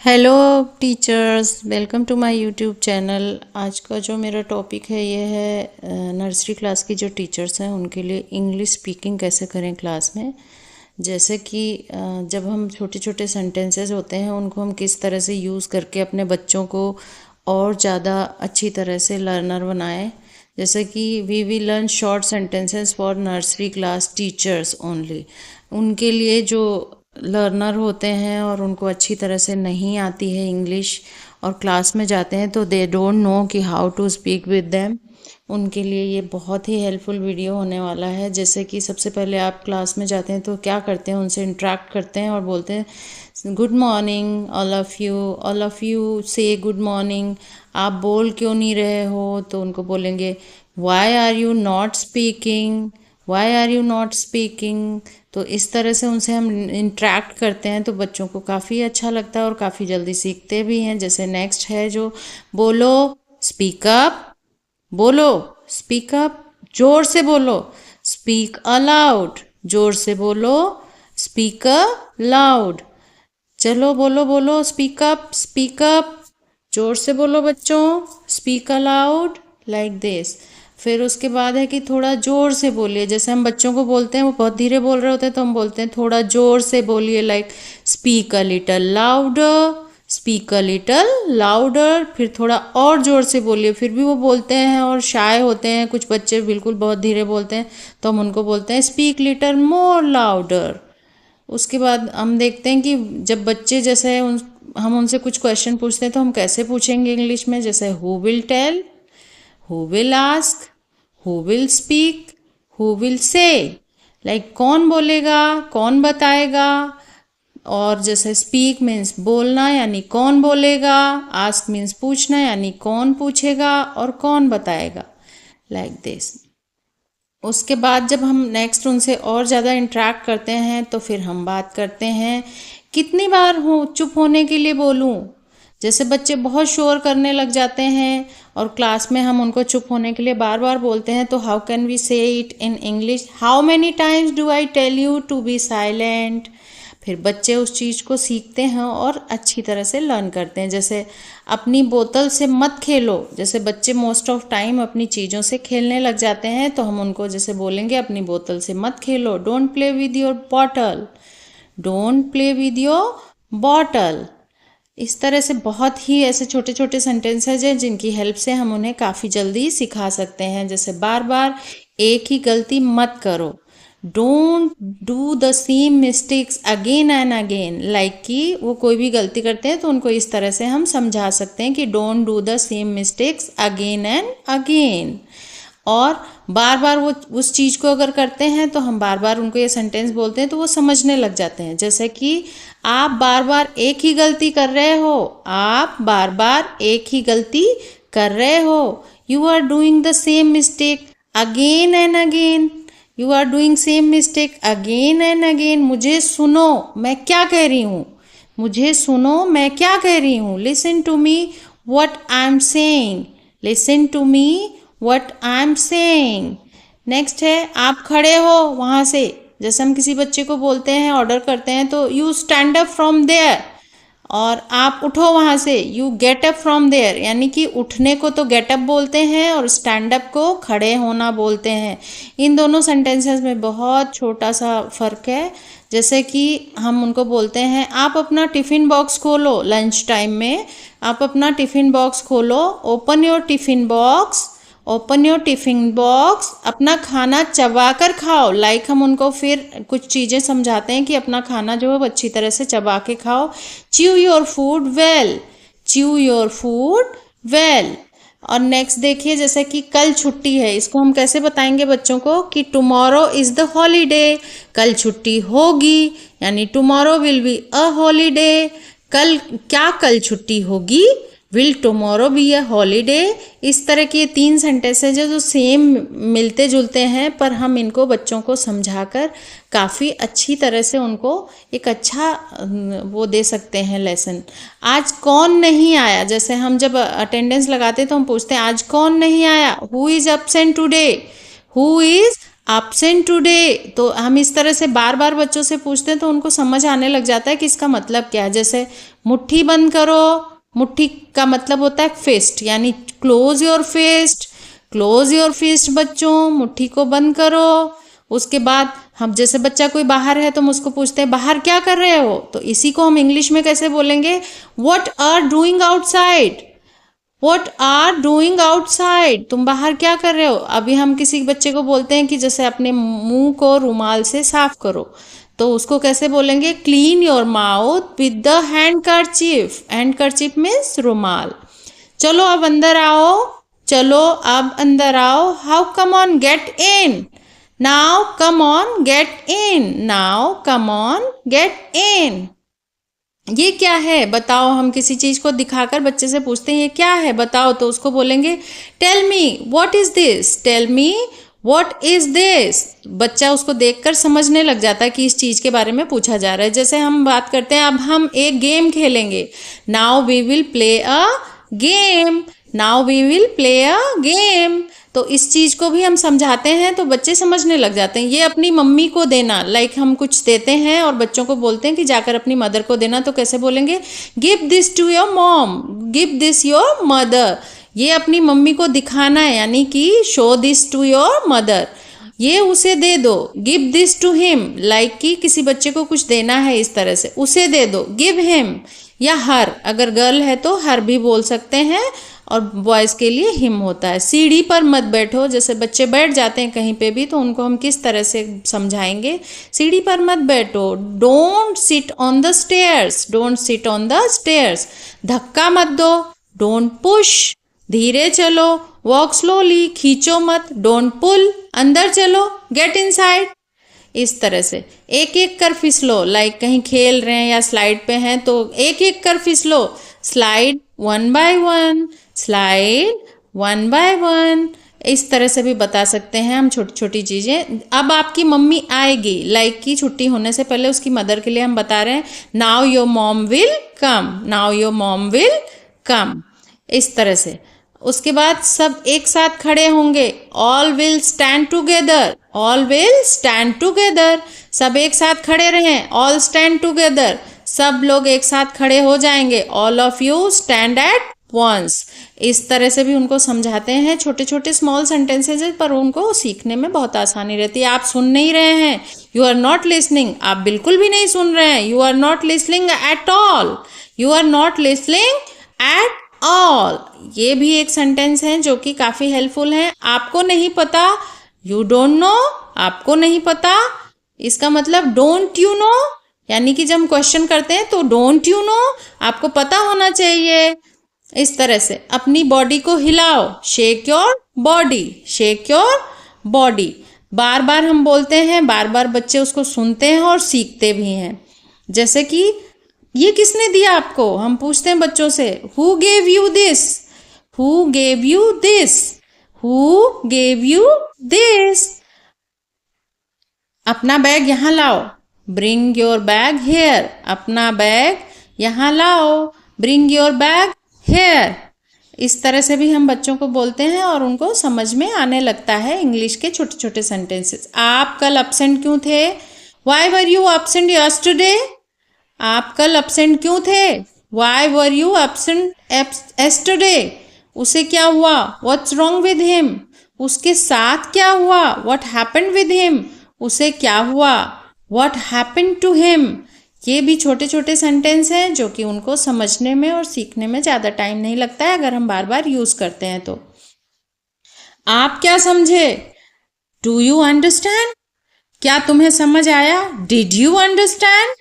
Hello teachers, welcome to my YouTube channel. आज का जो मेरा टॉपिक है ये है नर्सरी क्लास की जो टीचर्स हैं उनके लिए इंग्लिश स्पीकिंग कैसे करें क्लास में। जैसे कि जब हम छोटे छोटे सेंटेंसेस होते हैं उनको हम किस तरह से यूज़ करके अपने बच्चों को और ज़्यादा अच्छी तरह से लर्नर बनाएं। जैसे कि we will learn short sentences for nursery class teachers only. उनके लिए जो लर्नर होते हैं और उनको अच्छी तरह से नहीं आती है इंग्लिश और क्लास में जाते हैं तो दे डोंट नो कि how to speak with them, उनके लिए ये बहुत ही हेल्पफुल वीडियो होने वाला है। जैसे कि सबसे पहले आप क्लास में जाते हैं तो क्या करते हैं, उनसे इंटरेक्ट करते हैं और बोलते हैं good morning all of you से गुड मॉर्निंग। आप बोल क्यों नहीं रहे हो, तो उनको बोलेंगे why are you not speaking, why are you not speaking. तो इस तरह से उनसे हम इंटरेक्ट करते हैं तो बच्चों को काफ़ी अच्छा लगता है और काफ़ी जल्दी सीखते भी हैं। जैसे नेक्स्ट है जो बोलो स्पीक अप, बोलो स्पीक अप, जोर से बोलो स्पीक अलाउड, जोर से बोलो स्पीक अलाउड। चलो बोलो बोलो स्पीक अप, जोर से बोलो बच्चों स्पीक अलाउड, लाइक दिस। फिर उसके बाद है कि थोड़ा ज़ोर से बोलिए। जैसे हम बच्चों को बोलते हैं वो बहुत धीरे बोल रहे होते हैं तो हम बोलते हैं थोड़ा ज़ोर से बोलिए, like speak a little louder, speak a little louder. फिर थोड़ा और ज़ोर से बोलिए, फिर भी वो बोलते हैं और शाय होते हैं, कुछ बच्चे बिल्कुल बहुत धीरे बोलते हैं तो हम उनको बोलते हैं स्पीक लिटल मोर लाउडर। उसके बाद हम देखते हैं कि जब बच्चे जैसे हम उनसे कुछ क्वेश्चन पूछते हैं तो हम कैसे पूछेंगे इंग्लिश में। जैसे who will tell, who will ask, who will speak, who will say, like कौन बोलेगा, कौन बताएगा। और जैसे स्पीक मीन्स बोलना यानी कौन बोलेगा, आस्क मीन्स पूछना यानी कौन पूछेगा और कौन बताएगा, लाइक दिस। उसके बाद जब हम नेक्स्ट उनसे और ज़्यादा इंटरेक्ट करते हैं तो फिर हम बात करते हैं कितनी बार हो चुप होने के लिए बोलूं। जैसे बच्चे बहुत शोर करने लग जाते हैं और क्लास में हम उनको चुप होने के लिए बार बार बोलते हैं तो how can we say it in English, how many times do I tell you to be silent. फिर बच्चे उस चीज़ को सीखते हैं और अच्छी तरह से लर्न करते हैं। जैसे अपनी बोतल से मत खेलो, जैसे बच्चे मोस्ट ऑफ टाइम अपनी चीज़ों से खेलने लग जाते हैं तो हम उनको जैसे बोलेंगे अपनी बोतल से मत खेलो, don't play with your bottle, don't play with your bottle. इस तरह से बहुत ही ऐसे छोटे छोटे सेंटेंसेज हैं जिनकी हेल्प से हम उन्हें काफ़ी जल्दी सिखा सकते हैं। जैसे बार बार एक ही गलती मत करो, don't do the same mistakes again and again, like कि वो कोई भी गलती करते हैं तो उनको इस तरह से हम समझा सकते हैं कि don't do the same mistakes again and again. और बार बार वो उस चीज़ को अगर करते हैं तो हम बार बार उनको ये सेंटेंस बोलते हैं तो वो समझने लग जाते हैं। जैसे कि आप बार बार एक ही गलती कर रहे हो, आप बार बार एक ही गलती कर रहे हो, you are doing the same mistake again and again, you are doing same mistake again and again. मुझे सुनो मैं क्या कह रही हूँ, मुझे सुनो मैं क्या कह रही हूँ, listen to me what I am saying, listen to me what I am saying. Next है आप खड़े हो वहाँ से। जैसे हम किसी बच्चे को बोलते हैं ऑर्डर करते हैं तो you stand up from there, और आप उठो वहाँ से, you get up from there, यानी कि उठने को तो गेट अप बोलते हैं और स्टैंड अप को खड़े होना बोलते हैं। इन दोनों सेंटेंसेस में बहुत छोटा सा फ़र्क है। जैसे कि हम उनको बोलते हैं आप अपना टिफ़िन बॉक्स खोलो, लंच टाइम में आप अपना टिफ़िन बॉक्स खोलो, open your tiffin box, open your tiffin box, अपना खाना चबा कर खाओ। लाइक हम उनको फिर कुछ चीज़ें समझाते हैं कि अपना खाना जो है वो अच्छी तरह से चबा के खाओ। Chew your food well, chew your food well. और नेक्स्ट देखिए जैसे कि कल छुट्टी है, इसको हम कैसे बताएंगे बच्चों को कि टुमारो इज़ द हॉलीडे, कल छुट्टी होगी यानी tomorrow will be a holiday. कल छुट्टी होगी, will tomorrow be a holiday. इस तरह के 3 सेंटेंसेज जो सेम मिलते जुलते हैं पर हम इनको बच्चों को समझाकर काफ़ी अच्छी तरह से उनको एक अच्छा वो दे सकते हैं लेसन। आज कौन नहीं आया, जैसे हम जब अटेंडेंस लगाते तो हम पूछते हैं आज कौन नहीं आया, who is absent today, who is absent today, तो हम इस तरह से बार बार बच्चों से पूछते हैं तो उनको समझ आने लग जाता है कि इसका मतलब क्या है। जैसे मुट्ठी बंद करो, मुट्ठी का मतलब होता है फिस्ट, यानी close your fist, close your fist बच्चों, मुट्ठी को बंद करो। उसके बाद हम जैसे बच्चा कोई बाहर है तो हम उसको पूछते हैं बाहर क्या कर रहे हो, तो इसी को हम इंग्लिश में कैसे बोलेंगे, what are doing outside, what are doing outside, तुम बाहर क्या कर रहे हो। अभी हम किसी बच्चे को बोलते हैं कि जैसे अपने मुंह को रुमाल से साफ करो, तो उसको कैसे बोलेंगे, clean your mouth with the handkerchief, handkerchief means रुमाल। चलो अब अंदर आओ, चलो अब अंदर आओ, how come on get in, now come on get in, now come on get in. ये क्या है बताओ, हम किसी चीज को दिखाकर बच्चे से पूछते हैं ये क्या है बताओ, तो उसको बोलेंगे tell me what is this, tell me what is this. बच्चा उसको देखकर समझने लग जाता है कि इस चीज के बारे में पूछा जा रहा है। जैसे हम बात करते हैं अब हम एक गेम खेलेंगे, now we will play a game, now we will play a game, तो इस चीज को भी हम समझाते हैं तो बच्चे समझने लग जाते हैं। ये अपनी मम्मी को देना, लाइक हम कुछ देते हैं और बच्चों को बोलते हैं कि जाकर अपनी मदर को देना, तो कैसे बोलेंगे, give this to your mom, give this your mother, ये अपनी मम्मी को दिखाना है, यानी कि show this to your mother, ये उसे दे दो, give this to him, like कि किसी बच्चे को कुछ देना है इस तरह से, उसे दे दो, गिव हिम, या हर, अगर गर्ल है तो हर भी बोल सकते हैं और बॉयज़ के लिए हिम होता है। सीढ़ी पर मत बैठो, जैसे बच्चे बैठ जाते हैं कहीं पे भी तो उनको हम किस तरह से समझाएंगे, सीढ़ी पर मत बैठो, don't sit on the stairs, don't sit on the stairs, धक्का मत दो, डोंट पुश, धीरे चलो, वॉक स्लोली, खींचो मत, डोंट पुल, अंदर चलो, गेट इनसाइड। इस तरह से एक एक कर फिसलो, लाइक कहीं खेल रहे हैं या स्लाइड पे हैं तो एक एक कर फिसलो, slide one by one, slide one by one, इस तरह से भी बता सकते हैं हम छोटी छोटी चीज़ें। अब आपकी मम्मी आएगी, लाइक की छुट्टी होने से पहले उसकी मदर के लिए हम बता रहे हैं now your mom will come, now your mom will come, इस तरह से। उसके बाद सब एक साथ खड़े होंगे, all will stand together, all will stand together, सब एक साथ खड़े रहें, ऑल स्टैंड टुगेदर, सब लोग एक साथ खड़े हो जाएंगे, all of you stand at once. इस तरह से भी उनको समझाते हैं, छोटे छोटे स्मॉल सेंटेंसेज, पर उनको सीखने में बहुत आसानी रहती है। आप सुन नहीं रहे हैं, यू आर नॉट लिसनिंग, आप बिल्कुल भी नहीं सुन रहे हैं, you are not listening at all, you are not listening at all, ये भी एक सेंटेंस है जो कि काफ़ी हेल्पफुल है। आपको नहीं पता, यू डोंट नो, आपको नहीं पता, इसका मतलब डोंट यू नो, यानी कि जब हम क्वेश्चन करते हैं तो डोंट यू नो, आपको पता होना चाहिए। इस तरह से अपनी बॉडी को हिलाओ, shake your body, shake your body, बार बार हम बोलते हैं, बार बार बच्चे उसको सुनते हैं और सीखते भी हैं। जैसे कि ये किसने दिया आपको, हम पूछते हैं बच्चों से, who gave you this, who gave you this, who gave you this. अपना बैग यहाँ लाओ, ब्रिंग योर बैग हेयर, अपना बैग यहाँ लाओ, ब्रिंग योर बैग हेयर। इस तरह से भी हम बच्चों को बोलते हैं और उनको समझ में आने लगता है इंग्लिश के छोटे छोटे सेंटेंसेस। आप कल एब्सेंट क्यों थे, why were you absent yesterday, आप कल एब्सेंट क्यों थे, why were you absent yesterday, उसे क्या हुआ, व्हाट्स रॉन्ग विद हिम, उसके साथ क्या हुआ, व्हाट हैपेंड विद हिम, उसे क्या हुआ, व्हाट हैपेंड टू हिम। ये भी छोटे छोटे सेंटेंस हैं जो कि उनको समझने में और सीखने में ज़्यादा टाइम नहीं लगता है अगर हम बार बार यूज़ करते हैं तो। आप क्या समझे, डू यू अंडरस्टैंड, क्या तुम्हें समझ आया, डिड यू अंडरस्टैंड,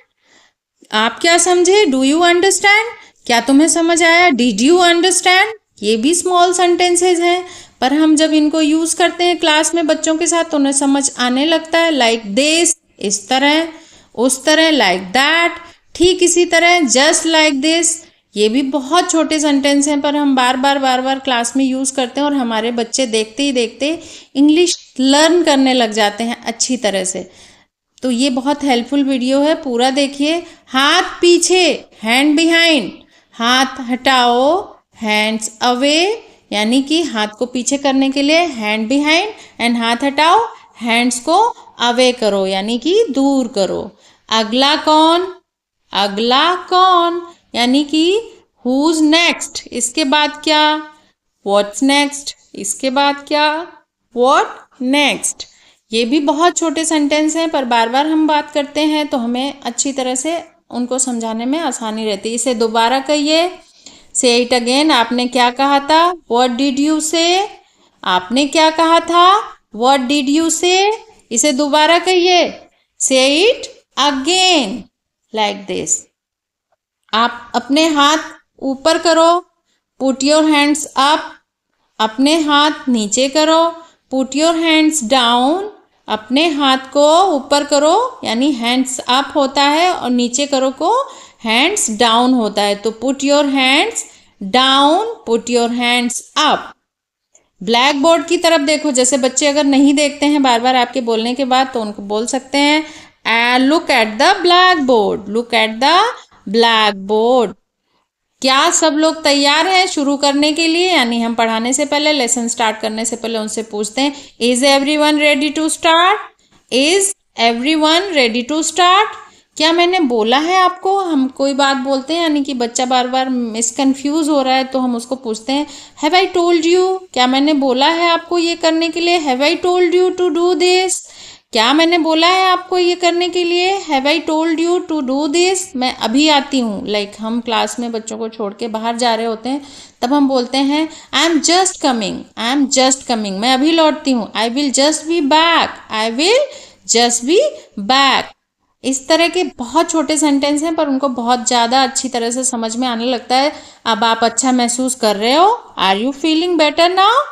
आप क्या समझे, डू यू अंडरस्टैंड, क्या तुम्हें समझ आया, डिड यू अंडरस्टैंड। ये भी स्मॉल सेंटेंसेज हैं, पर हम जब इनको यूज़ करते हैं क्लास में बच्चों के साथ तो उन्हें समझ आने लगता है, लाइक दिस, इस तरह, उस तरह, लाइक दैट, ठीक इसी तरह, जस्ट लाइक दिस। ये भी बहुत छोटे सेंटेंस हैं पर हम बार बार क्लास में यूज़ करते हैं और हमारे बच्चे देखते ही देखते इंग्लिश लर्न करने लग जाते हैं अच्छी तरह से। तो ये बहुत हेल्पफुल वीडियो है, पूरा देखिए। हाथ पीछे, हैंड बिहाइंड, हाथ हटाओ, हैंड्स अवे, यानी कि हाथ को पीछे करने के लिए हैंड बिहाइंड, एंड हाथ हटाओ, हैंड्स को अवे करो यानी कि दूर करो। अगला कौन? अगला कौन यानी कि हुज नेक्स्ट। इसके बाद क्या? What's next. इसके बाद क्या? What next. ये भी बहुत छोटे सेंटेंस हैं, पर बार बार हम बात करते हैं तो हमें अच्छी तरह से उनको समझाने में आसानी रहती है। इसे दोबारा कहिए। से इट अगेन। आपने क्या कहा था? व्हाट डिड यू से। आपने क्या कहा था? व्हाट डिड यू से। इसे दोबारा कहिए। से इट अगेन लाइक दिस। आप अपने हाथ ऊपर करो। Put your hands up. अपने हाथ नीचे करो। Put your hands down. अपने हाथ को ऊपर करो यानी हैंड्स अप होता है, और नीचे करो को हैंड्स डाउन होता है। तो put your hands down, put your hands up. Black board की तरफ देखो। जैसे बच्चे अगर नहीं देखते हैं बार बार आपके बोलने के बाद, तो उनको बोल सकते हैं look at the black board. Look at the black board. क्या सब लोग तैयार हैं शुरू करने के लिए? यानी हम पढ़ाने से पहले, लेसन स्टार्ट करने से पहले उनसे पूछते हैं, is everyone ready to start? Is everyone ready to start? क्या मैंने बोला है आपको? हम कोई बात बोलते हैं यानी कि बच्चा बार बार मिसकन्फ्यूज हो रहा है, तो हम उसको पूछते हैं, हैव आई टोल्ड यू? क्या मैंने बोला है आपको ये करने के लिए? Have I told you to do this? क्या मैंने बोला है आपको ये करने के लिए? Have I told you to do this? मैं अभी आती हूँ। लाइक हम क्लास में बच्चों को छोड़ के बाहर जा रहे होते हैं, तब हम बोलते हैं I am just coming. I am just coming, मैं अभी लौटती हूँ। I will just be back. I will just be back. इस तरह के बहुत छोटे सेंटेंस हैं, पर उनको बहुत ज़्यादा अच्छी तरह से समझ में आने लगता है। अब आप अच्छा महसूस कर रहे हो? Are you feeling better now?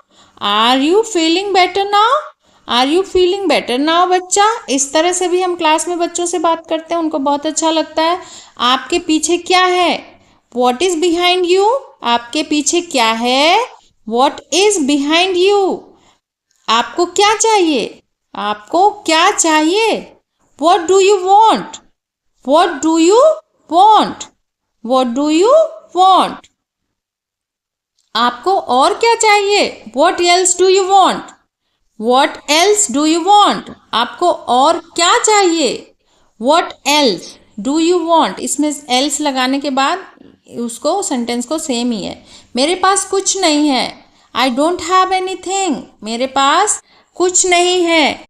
Are you feeling better now? Are you feeling better now बच्चा? इस तरह से भी हम क्लास में बच्चों से बात करते हैं, उनको बहुत अच्छा लगता है। आपके पीछे क्या है? What is behind you? आपके पीछे क्या है? What is behind you? आपको क्या चाहिए? आपको क्या चाहिए? What do you want? What do you want? What do you want? आपको और क्या चाहिए? What else do you want? What else do you want? आपको और क्या चाहिए? What else do you want? इसमें else लगाने के बाद उसको सेंटेंस को सेम ही है। मेरे पास कुछ नहीं है। I don't have anything। मेरे पास कुछ नहीं है।